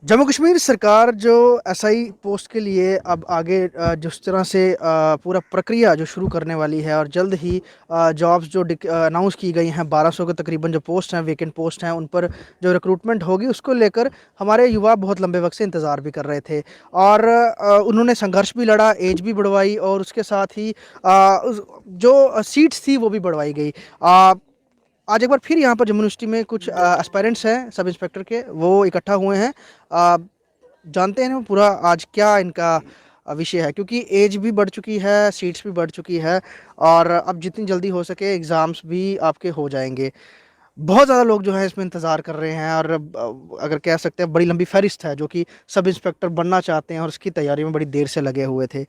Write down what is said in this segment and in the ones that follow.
जम्मू कश्मीर सरकार जो SI post के लिए अब आगे जिस तरह से पूरा प्रक्रिया जो शुरू करने वाली है और जल्द ही जॉब्स जो अनाउंस की गई हैं 1200 के तकरीबन जो पोस्ट हैं वेकेंट पोस्ट हैं उन पर जो रिक्रूटमेंट होगी उसको लेकर हमारे युवा बहुत लंबे वक्त से इंतज़ार भी कर रहे थे और उन्होंने संघर्ष भी लड़ा, एज भी बढ़वाई और उसके साथ ही जो सीट्स थी वो भी बढ़वाई गई। आज एक बार फिर यहाँ पर जम्मू यूनिवर्सिटी में कुछ एस्पायरेंट्स हैं सब इंस्पेक्टर के, वो इकट्ठा हुए हैं। आ, जानते हैं ना पूरा आज क्या इनका विषय है, क्योंकि एज भी बढ़ चुकी है, सीट्स भी बढ़ चुकी है और अब जितनी जल्दी हो सके एग्ज़ाम्स भी आपके हो जाएंगे। बहुत ज़्यादा लोग जो है इसमें इंतज़ार कर रहे हैं और अगर कह सकते हैं बड़ी लंबी फहरिस्त है जो कि सब इंस्पेक्टर बनना चाहते हैं और उसकी तैयारी में बड़ी देर से लगे हुए थे।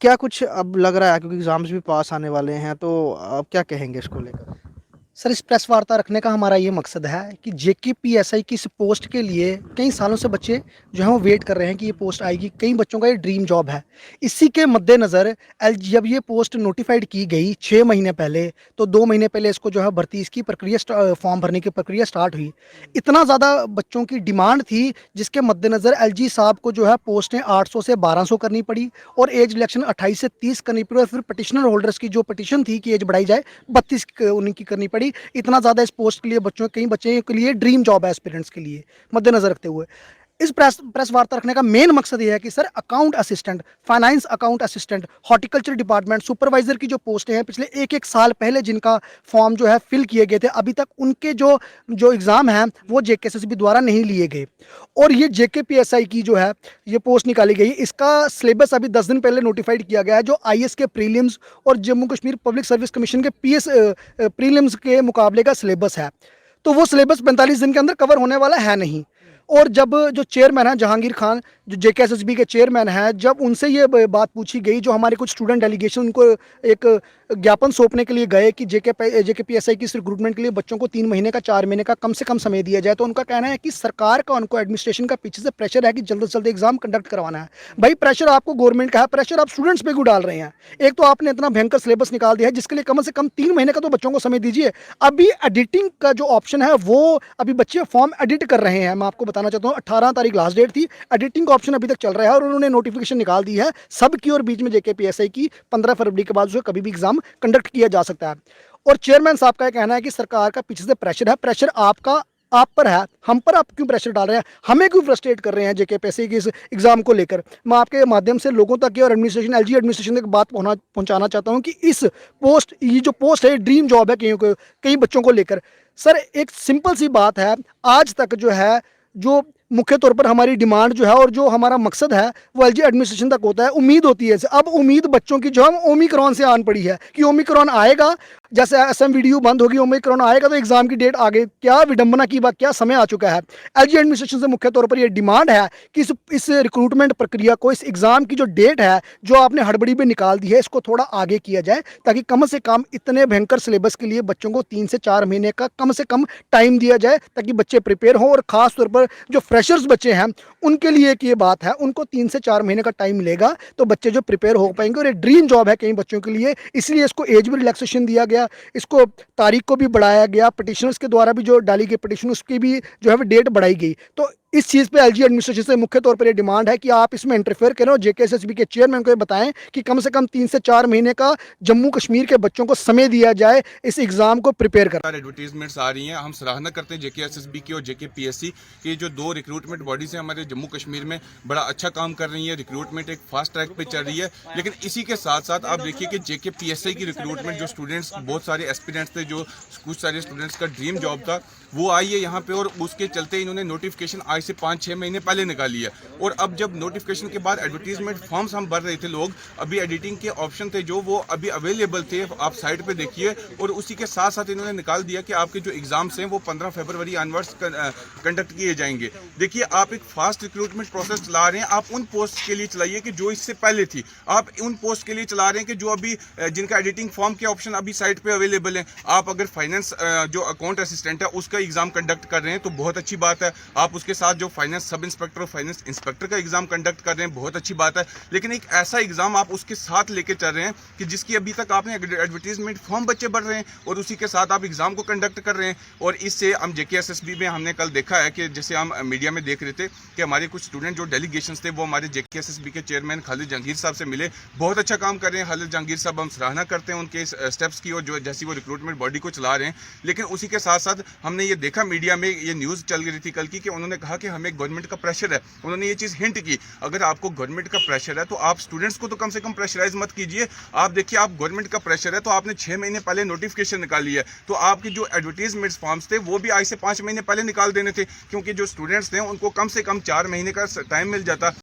क्या कुछ अब लग रहा है, क्योंकि एग्ज़ाम्स भी पास आने वाले हैं, तो अब क्या कहेंगे इसको लेकर? सर, इस प्रेस वार्ता रखने का हमारा ये मकसद है कि जेकेपीएसआई की इस पोस्ट के लिए कई सालों से बच्चे जो हैं वो वेट कर रहे हैं कि ये पोस्ट आएगी। कई बच्चों का ये ड्रीम जॉब है। इसी के मद्देनज़र जब ये पोस्ट नोटिफाइड की गई 6 महीने पहले, तो 2 महीने पहले इसको जो है भर्ती इसकी प्रक्रिया फॉर्म भरने की प्रक्रिया स्टार्ट हुई। इतना ज़्यादा बच्चों की डिमांड थी जिसके मद्देनज़र एलजी साहब को जो है पोस्टें 800 से 1200 करनी पड़ी और एज रिलेक्शन 28 से 30 करनी पड़ी और फिर पटिशनर होल्डर्स की जो पटिशन थी कि एज बढ़ाई जाए 32 उनकी करनी पड़ी। इतना ज़्यादा इस पोस्ट के लिए बच्चों, कई बच्चे के लिए ड्रीम जॉब है एस्पिरेंट्स के लिए, मद्देनजर रखते हुए इस प्रेस वार्ता रखने का मेन मकसद ये है कि sir account assistant, finance account assistant, horticulture department supervisor की जो पोस्टें हैं पिछले एक एक साल पहले जिनका फॉर्म जो है फिल किए गए थे, अभी तक उनके जो जो एग्ज़ाम हैं वो जेकेएसएसबी द्वारा नहीं लिए गए। और ये जेकेपीएसआई की जो है ये पोस्ट निकाली गई, इसका सिलेबस अभी 10 दिन पहले नोटिफाइड किया गया है। जो आईएएस के प्रीलिम्स और Jammu Kashmir public service commission के पीएस प्रीलिम्स के मुकाबले का सिलेबस है, तो वो सिलेबस 45 दिन के अंदर कवर होने वाला है नहीं। और जब जो चेयरमैन है जहांगीर खान, जो जेकेएसएसबी के चेयरमैन हैं, जब उनसे ये बात पूछी गई, जो हमारे कुछ स्टूडेंट डेलीगेशन उनको एक ज्ञापन सौंपने के लिए गए कि जेकेपीएसआई की इस रिक्रूटमेंट के लिए बच्चों को 3 महीने का 4 महीने का कम से कम समय दिया जाए, तो उनका कहना है कि सरकार का, उनको एडमिनिस्ट्रेशन का पीछे से प्रेशर है कि जल्द से जल्द एग्जाम कंडक्ट करवाना है। भाई, प्रेशर आपको गवर्नमेंट का है, प्रेशर आप स्टूडेंट्स पे क्यों डाल रहे हैं? एक तो आपने इतना भयंकर सिलेबस निकाल दिया है जिसके लिए कम से कम 3 महीने का तो बच्चों को समय दीजिए। अभी एडिटिंग का जो ऑप्शन है वो अभी बच्चे फॉर्म एडिट कर रहे हैं। मैं आपको बताना चाहता हूँ 18 तारीख लास्ट डेट थी, एडिटिंग का ऑप्शन अभी तक चल रहा है और उन्होंने नोटिफिकेशन निकाल दी है सबकी और बीच में जेकेपीएसआई की 15 फरवरी के बाद जो कभी भी एग्जाम कंडक्ट किया जा सकता है। और चेयरमैन साहब का कहना है कि सरकार का पीछे से प्रेशर है, प्रेशर आपका आप पर है, हम पर आप क्यों प्रेशर डाल रहे हैं, हमें क्यों फ्रस्ट्रेट कर रहे हैं जेकेपीएससी की इस एग्जाम को लेकर। मैं आपके माध्यम से लोगों तक और एडमिनिस्ट्रेशन, एलजी एडमिनिस्ट्रेशन तक बात पहुंचाना चाहता हूं कि इस पोस्ट, ये जो पोस्ट है ड्रीम जॉब है कई बच्चों को लेकर। सर, एक सिंपल सी बात है, आज तक जो है जो मुख्य तौर पर हमारी डिमांड जो है और जो हमारा मकसद है वो एलजी एडमिनिस्ट्रेशन तक होता है, उम्मीद होती है। अब उम्मीद बच्चों की जो हम ओमिक्रॉन से आन पड़ी है कि ओमिक्रॉन आएगा, जैसे एसएम वीडियो बंद होगी, ओमिक्रॉन आएगा तो एग्जाम की डेट आगे। क्या विडंबना की बात, क्या समय आ चुका है। एलजी एडमिनिस्ट्रेशन से मुख्य तौर पर यह डिमांड है कि इस रिक्रूटमेंट प्रक्रिया को, इस एग्जाम की जो डेट है जो आपने हड़बड़ी में निकाल दी है, इसको थोड़ा आगे किया जाए ताकि कम से कम इतने भयंकर सिलेबस के लिए बच्चों को 3 से 4 महीने का कम से कम टाइम दिया जाए ताकि बच्चे प्रिपेयर हों। और खास तौर पर जो फ्रेशर्स बच्चे हैं उनके लिए एक ये बात है, उनको 3 से 4 महीने का टाइम मिलेगा तो बच्चे जो प्रिपेयर हो पाएंगे। और ये ड्रीम जॉब है कई बच्चों के लिए, इसलिए इसको एज भी रिलैक्सेशन दिया गया, इसको तारीख को भी बढ़ाया गया, पटिशनर्स के द्वारा भी जो डाली गई पटिशन उसकी भी जो है डेट बढ़ाई गई। तो इस चीज़ पे एलजी एडमिनिस्ट्रेशन से मुख्य तौर पर ये डिमांड है कि आप इसमें इंटरफेयर करें और जेकेएसएसबी के चेयरमैन को ये बताएं कि कम से कम 3 से 4 महीने का जम्मू कश्मीर के बच्चों को समय दिया जाए इस एग्जाम को प्रिपेयर कर। एडवर्टीजमेंट्स आ रही हैं, हम सराहना करते हैं जेकेएसएसबी की और जेकेपीएससी की, जो 2 रिक्रूटमेंट बॉडीज हैं हमारे जम्मू कश्मीर में, बड़ा अच्छा काम कर रही है। रिक्रूटमेंट एक फास्ट ट्रैक पे चल रही है। लेकिन इसी के साथ साथ आप देखिए कि जेकेपीएससी की रिक्रूटमेंट, जो स्टूडेंट्स, बहुत सारे एस्पिरेंट्स थे, जो कुछ सारे स्टूडेंट्स का ड्रीम जॉब था, वो आई है यहाँ पे और उसके चलते इन्होंने नोटिफिकेशन आज से 5-6 महीने पहले निकाली है। और अब जब नोटिफिकेशन के बाद एडवर्टीजमेंट फॉर्म्स हम भर रहे थे लोग, अभी एडिटिंग के ऑप्शन थे जो वो अभी अवेलेबल थे, आप साइट पे देखिए। और उसी के साथ साथ इन्होंने निकाल दिया कि आपके जो एग्जाम्स हैं वो 15 फरवरी ऑनवर्ड्स कंडक्ट किए जाएंगे। देखिए, आप एक फास्ट रिक्रूटमेंट प्रोसेस चला रहे हैं, आप उन पोस्ट के लिए चलाइए कि जो इससे पहले थी। आप उन पोस्ट के लिए चला रहे हैं कि जो अभी जिनका एडिटिंग फॉर्म के ऑप्शन अभी साइट पे अवेलेबल है। आप अगर फाइनेंस जो अकाउंट असिस्टेंट है उसका एग्जाम कंडक्ट कर रहे हैं तो बहुत अच्छी बात है, आप उसके साथ साथ जो फाइनेंस सब इंस्पेक्टर और फाइनेंस इंस्पेक्टर का एग्जाम कंडक्ट कर रहे हैं, बहुत अच्छी बात है, लेकिन एक ऐसा एग्जाम आप उसके साथ लेके चल रहे हैं कि जिसकी अभी तक आपने एडवर्टीजमेंट फॉर्म बच्चे भर रहे हैं और उसी के साथ आप एग्जाम को कंडक्ट कर रहे हैं। और इससे हम JKSSB में हमने कल देखा है कि जैसे हम मीडिया में देख रहे थे कि हमारे कुछ स्टूडेंट जो डेलीगेशन थे वो हमारे JKSSB के चेयरमैन खालिद जहांगीर साहब से मिले, बहुत अच्छा काम कर रहे हैं खालिद जहांगीर साहब, हम सराहना करते हैं उनके स्टेप्स की और जो जैसी वो रिक्रूटमेंट बॉडी को चला रहे हैं। लेकिन उसी के साथ साथ हमने ये देखा मीडिया में ये न्यूज़ चल रही थी कल की कि उन्होंने कहा कि हमें गवर्नमेंट का प्रेशर है। उन्होंने ये चीज़ हिंट की, अगर आपको गवर्नमेंट का प्रेशर है तो आप स्टूडेंट्स को तो कम से कम प्रेशराइज मत कीजिए। आप देखिए, आप गवर्नमेंट का प्रेशर है तो आपने 6 महीने पहले नोटिफिकेशन निकाली है, तो आपकी जो एडवर्टीजमेंट फॉर्म्स थे वो भी आज से 5 महीने पहले निकाल देने थे, क्योंकि जो स्टूडेंट्स थे उनको कम से कम 4 महीने का टाइम मिल जाता।